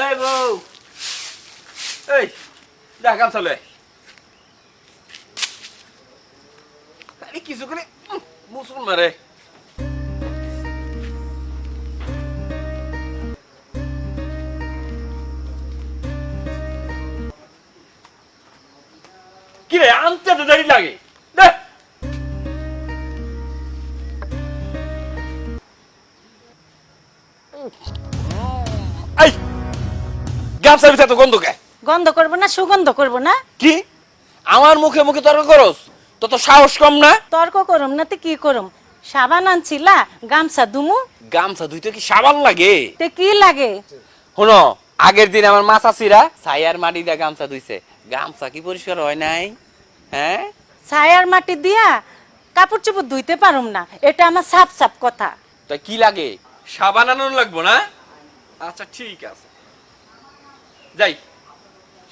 এই বউ, এই যা গামছা লয়ে আরে কিছু করে মুসুল মারে। কিরে আনতে তো দেরি লাগে দেখ। এই গামছার ভিতরে তো গন্ধ কে? গন্ধ করবো না সুগন্ধ করবো না? কি আমার মুখে মুখে তর্ক করস? তো সাহস কম না? তর্ক করম না তো কি করম? সাবান আনছিলা গামছা দুমু। গামছা ধুইতে কি সাবান লাগে? তে কি লাগে? শোনো, আগের দিন আমার মাছাছিরা ছায়ার মাটি দিয়ে গামছা ধুইছে, গামছা কি পরিষ্কার হয় নাই? হ্যাঁ, ছায়ার মাটি দিয়া কাপড় চোপড় ধুইতে পারুম না, এটা আমার সাপ সাপ কথা। তা কি লাগে? সাবান আনানো লাগবো না? আচ্ছা ঠিক আছে, যাই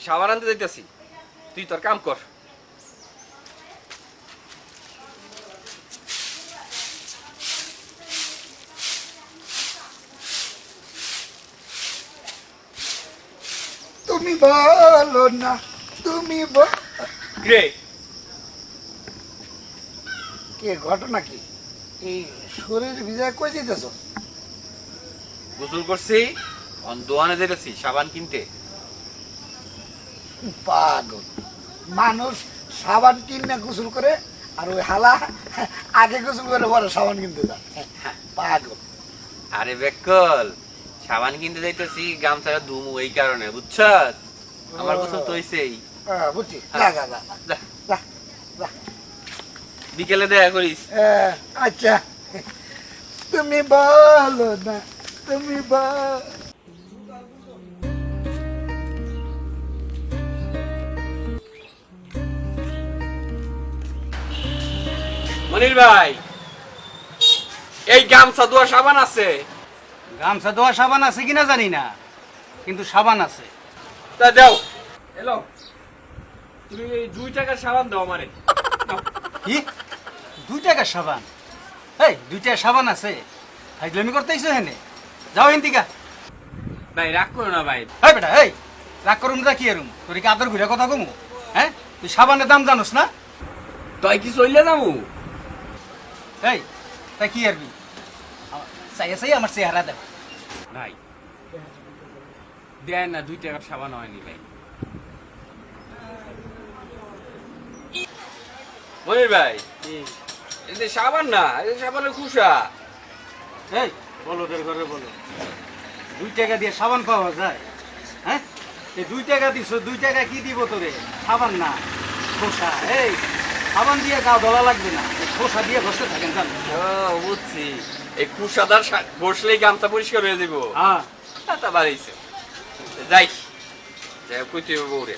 সাবান আনতে যাইতেছি, তুই তোর কাম কর। তুমি বলো না, তুমি রে কে ঘটনা কি? এই শরীর ভিজা কই যেতেছ? গোসল করছি, দোকানে যেতেছি সাবান কিনতে। পাগল মানুষ সাবান কিনে গোসল করে, আর ওই হালা আগে গোসল করে পরে সাবান কিনতে যায়। পাগল। আরে বেকল, সাবান কিনতে যাইতেছি গামছাটা ধুমু এই কারণে, বুঝছ? আমার গোসল তো হইছেই। বুঝছি, যা যা যা যা, যা যা। বিকেলে দেখা করিস। আচ্ছা, তুমি বলো না, তুমি বল। মনির ভাই, এই গামছা ধোয়া সাবান আছে? গামছা ধোয়া সাবান আছে কিনা জানি না, কিন্তু সাবান আছে। তা দাও। হ্যালো, তুমি এই 2 টাকার সাবান দাও আমারে। কি 2 টাকার সাবান? এই 2 টাকার সাবান আছে? ফাইজলামি করতেইছো হেনে? যাও হিন্দিকা। ভাই রাগ করো না ভাই। এই বেটা, এই রাগ করুম না কি এরুম? তোর কি আদর ঘুরে কথা কমু? হ্যাঁ, তুই সাবানের দাম জানোস না? তুই কি চইলে যাবো? এই তাই কি আরবি? চাইয়া চাই আমার চেহারা দেখ ভাই দেন না, 2 টাকার সাবান হয়নি ভাই। মনির ভাই, এই যে সাবান না, এই সাবানের খুশা। এই বলো তোর ঘরে বলো, 2 টাকা দিয়ে সাবান পাওয়া যায়? হ্যাঁ, এই 2 টাকা দিছ, 2 টাকা কি দিব তোরে? সাবান না, খোসা। এই সাবান দিয়ে গাও ধোলা লাগবে না, খোসা দিয়ে ঘষতে থাকেন জান। ও বুঝছি, এই খুশাদার বসলেই গামছা পরিষ্কার হয়ে যাব। হ্যাঁ, তা বাড়াইছে, যাই যাই কইতে হবে বউরে।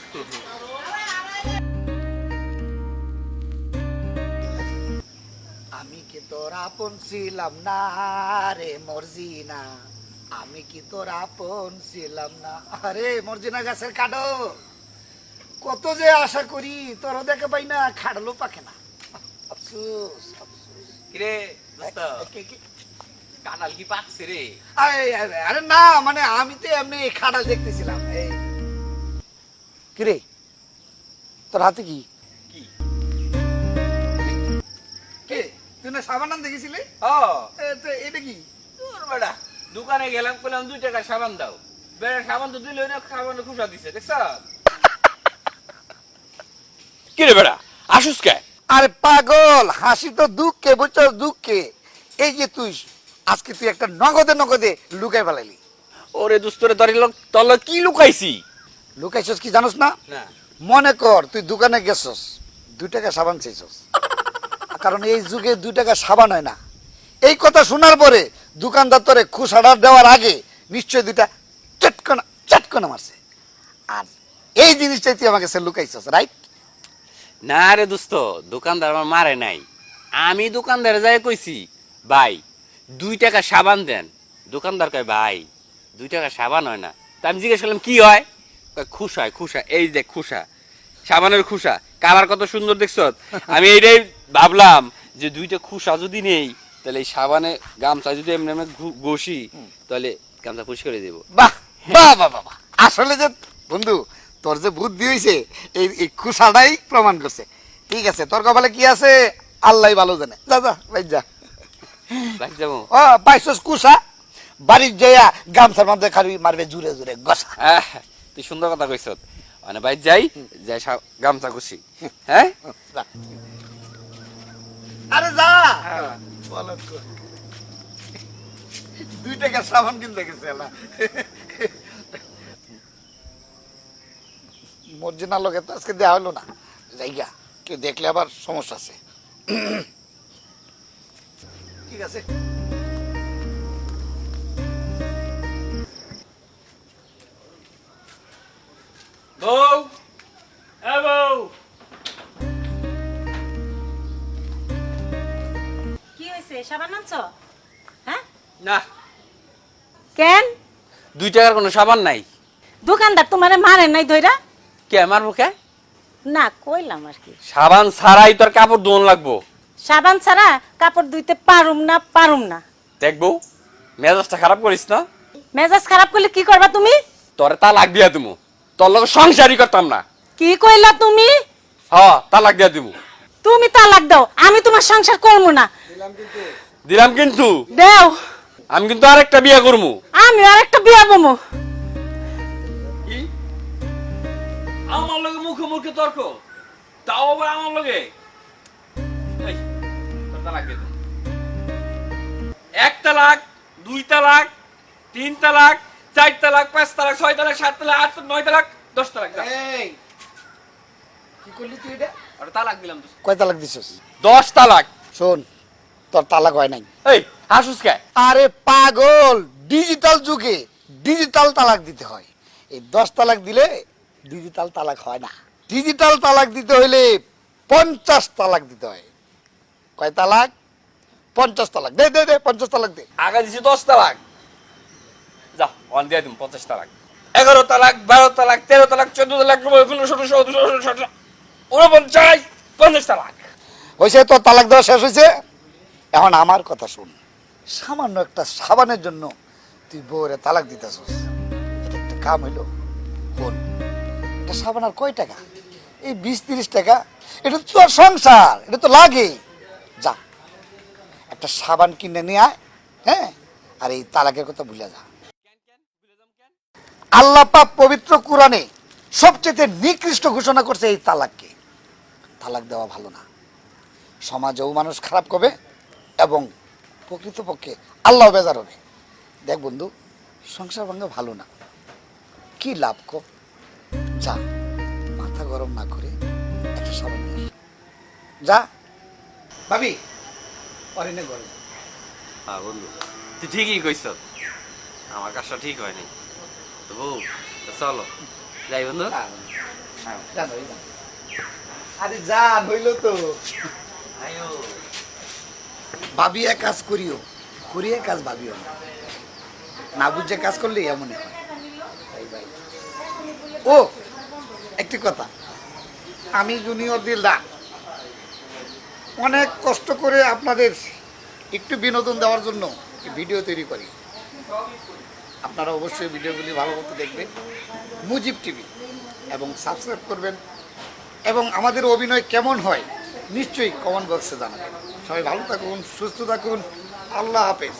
আমি কি তোর আপন ছিলাম না রে মর্জিনা, আমি কি তোর আপন ছিলাম না? আরে মর্জিনা গাছের কাটো, কত যে আশা করি, তোর দেখে পাই না, খাড়লো পাকে না। আফসোস আফসোস। কিরে দোস্ত, কাঁঠাল কি পাকছে রে? আরে না, মানে আমি তো এমনি খাড়া দেখতেছিলাম। এই কিরে, তোর হাতে কি? কি কে তুই না সাবান আনতে গেছিলি? ও এটা কি? তোর বেটা, দোকানে গেলাম, বললাম 2 টাকার সাবান দাও, বেটা সাবান তো দিল না, সাবানে খুশা দিছে, দেখছ? কি রে বেটা আসুস কে? আরে পাগল, হাসি তো দুঃখে, বুঝছো? দুঃখে। এই যে তুই আজকে তুই একটা নগদে নগদে লুকাই ফেলাইলি। ওরে দোস্তরে তলে কি লুকাইছি? লুকাইছস কি জানোস না? না। মনে কর তুই দোকানে গেছস, 2 টাকা সাবান চাইছস, কারণ এই যুগে 2 টাকা সাবান হয় না। এই কথা শোনার পরে দোকানদার তোরে খুশাড়া দেওয়ার আগে নিশ্চয় 2টা চটকনা মারছে, আর এই জিনিসটাই তুই আমাকে লুকাইছস, রাইট? না রে দোস্ত, দোকানদার আমার মারে নাই। আমি দোকানদারে যাই কইছি ভাই 2 টাকা সাবান দেন। দোকানদার কয় ভাই 2 টাকা সাবান হয় না। তা আমি জিজ্ঞেস করলাম কি হয়? কয় খুশা, খুশা। এই দেখ খুশা, সাবানের খুশা, কালার কত সুন্দর দেখছ। আমি এইটাই ভাবলাম যে 2টা খুশা যদি নেই তাহলে এই সাবানে গামছা যদি এমনি এমনি ঘষি তাহলে গামছা পরিষ্কার করে দেবো। বাহ বাহ বাহ বাহ! আসলে যে বন্ধু তোর যে বুদ্ধি হইছে এই খুশাটাই প্রমাণ করছে। ঠিক আছে, তোর কপালে কি আছে আল্লাহ ভালো জানে। যা যা ভাই যা। রাখ যাবো। ও পাইছস কুসা, বাড়ির যাইয়া গামছার মধ্যে খালি মারবে জুড়ে জুড়ে গসা। তুই সুন্দর কথা কইছ। মানে ভাই যাই যাই গামছা ঘষি। হ্যাঁ যা। আরে যা বলো তো, 2 টাকার সাবান কিনতে গেছে না মর্জিনার লোকে তো আজকে দেওয়া হলো না, জায়গা কেউ দেখলে আবার সমস্যা আছে। ঠিক আছে, বউ, এ বউ। কি হয়েছে, সাবান আনছো? হ্যাঁ না, কেন? 2 টাকার কোনো সাবান নাই। দোকানদার তোমারে মারে নাই ধইরা? কে মারবো কে? না কইলাম আর কি। সাবান ছাড়াই তোর কাপড় ধোন লাগবো। সাবান ছাড়া কাপড় ধুইতে পারুম না। দেখবো মেজাজটা খারাপ করিস না। মেজাজ খারাপ করলে কি করবা তুমি? তোর তালাক দিয়া দিমু। তোর লগে সংসারই করতাম না। কি কইলা তুমি? হ্যাঁ, তালাক দিয়া দিমু। তুমি তালাক দাও, আমি তোমার সংসার করবো না। দিলাম কিন্তু। দেও। আমি কিন্তু আরেকটা বিয়ে করবো। আমি আরেকটা বিয়া বমু। কি? আমার লগে মুখে তর্ক, তাও আবার আমার লগে। এই, তোর তালাক দিয়ে দিমু। 1 তালাক, 2 তালাক, 3 তালাক, 4 তালাক, 5 তালাক, 6 তালাক, 7 তালাক, 8 তালাক, 9 তালাক, 10 তালাক। এই কি করলি তুই এটা? আর তালাক দিলাম তো। কয় তালাক দিছস? 10 তালাক। শোন, তোর তালাক হয় নাই। এই হাসুস কে? আরে পাগল, ডিজিটাল যুগে ডিজিটাল তালাক দিতে হয়। এই 10 তালাক দিলে ডিজিটাল তালাক হয় না। ডিজিটাল তালাক দিতে হইলে 50 তালাক দিতে হয়। কয় তালাক? 50 তালাক। দে দে দে 50 তালাক দে। আগে দিছি 10 তালাক। যা, অন দিয়ে দিম 50 তালাক। 11 তালাক, 12 তালাক, 13 তালাক, 14 তালাক, 15, 16, 17, 18, 49, 50 তালাক। হইছে তোর তালাক দেওয়া শেষ হয়েছে। এখন আমার কথা শুন, সামান্য একটা সাবানের জন্য তুই বউরে তালাক দিতেছস, এটা একটা কাম হইলো? বল, এটা সাবান আর কয় টাকা? এই 20-30 টাকা। এটা তো তোর সংসার, এটা তো লাগে। যা একটা সাবান কিনে নিয়ে আয়, হ্যাঁ, আর এই তালাকের কথা ভুলে যা। আল্লাহ পাক পবিত্র কোরআনে সবচেয়ে নিকৃষ্ট ঘোষণা করছে এই তালাককে। তালাক দেওয়া ভালো না, সমাজেও মানুষ খারাপ করবে এবং প্রকৃতপক্ষে আল্লাহ বেজার হবে। দেখ বন্ধু, সংসার ভাঙা ভালো না, কি লাভ কর। যা, মাথা গরম না করে একটা সাবান নিয়ে আয়। যা ভাবি, অরিনে গরম। হ্যাঁ বন্ধু, তুই ঠিকই কইছ। আমার কাজটা ঠিক হয়নি তো বউ। তো চলো যাই বন্ধু। আরে যা, হইল তো। ভাবিয়া কাজ করিও, করিয়া কাজ ভাবিও না, না বুঝে কাজ করলে এমনই হয়। ও একটি কথা, আমি জুনিয়র দিলদার অনেক কষ্ট করে আপনাদের একটু বিনোদন দেওয়ার জন্য ভিডিও তৈরি করি। আপনারা অবশ্যই ভিডিওগুলি ভালো মতো দেখবেন, মুজিব টিভি, এবং সাবস্ক্রাইব করবেন, এবং আমাদের অভিনয় কেমন হয় নিশ্চয়ই কমেন্ট বক্সে জানাবেন। সবাই ভালো থাকুন, সুস্থ থাকুন, আল্লাহ হাফেজ।